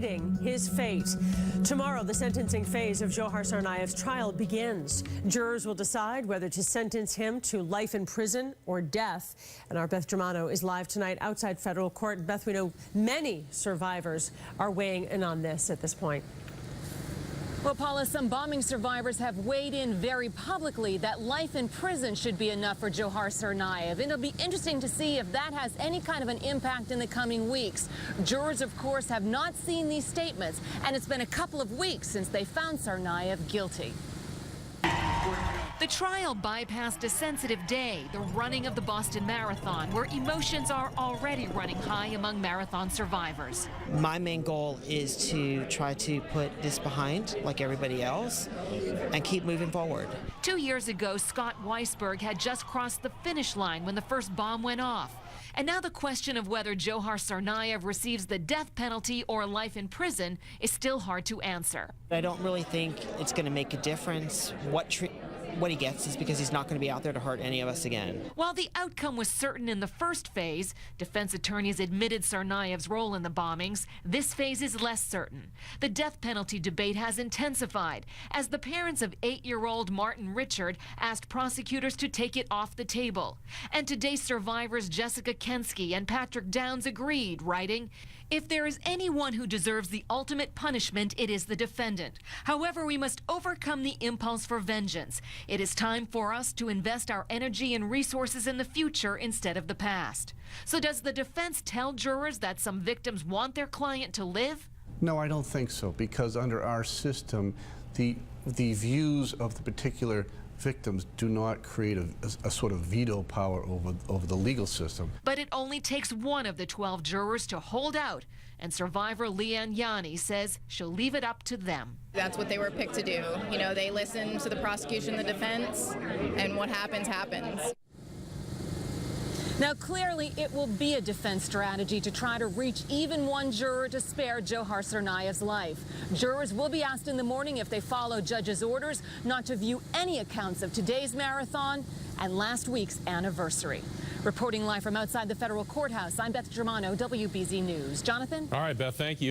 deciding his fate. Tomorrow, the sentencing phase of Dzhokhar Tsarnaev's trial begins. Jurors will decide whether to sentence him to life in prison or death. And our Beth Germano is live tonight outside federal court. Beth, we know many survivors are weighing in on this at this point. Well, Paula, some bombing survivors have weighed in very publicly that life in prison should be enough for Dzhokhar Tsarnaev. And it'll be interesting to see if that has any kind of an impact in the coming weeks. Jurors, of course, have not seen these statements, and it's been a couple of weeks since they found Tsarnaev guilty. The trial bypassed a sensitive day, the running of the Boston Marathon, where emotions are already running high among marathon survivors. My main goal is to try to put this behind, like everybody else, and keep moving forward. 2 years ago, Scott Weisberg had just crossed the finish line when the first bomb went off. And now the question of whether Dzhokhar Tsarnaev receives the death penalty or life in prison is still hard to answer. I don't really think it's going to make a difference what he gets, is because he's not going to be out there to hurt any of us again. While the outcome was certain in the first phase, defense attorneys admitted Tsarnaev's role in the bombings. This phase is less certain. The death penalty debate has intensified as the parents of 8-year-old Martin Richard asked prosecutors to take it off the table. And today, survivors Jessica Kensky and Patrick Downs agreed, writing, "If there is anyone who deserves the ultimate punishment, it is the defendant. However, we must overcome the impulse for vengeance. It is time for us to invest our energy and resources in the future instead of the past." So does the defense tell jurors that some victims want their client to live? No, I don't think so, because under our system, the views of the particular victims do not create a sort of veto power over the legal system. But it only takes one of the 12 jurors to hold out, and survivor Leanne Yanni says she'll leave it up to them. That's what they were picked to do. You know, they listen to the prosecution, the defense, and what happens, happens. Now, clearly, it will be a defense strategy to try to reach even one juror to spare Dzhokhar Tsarnaev's life. Jurors will be asked in the morning if they follow judges' orders not to view any accounts of today's marathon and last week's anniversary. Reporting live from outside the federal courthouse, I'm Beth Germano, WBZ News. Jonathan? All right, Beth, thank you.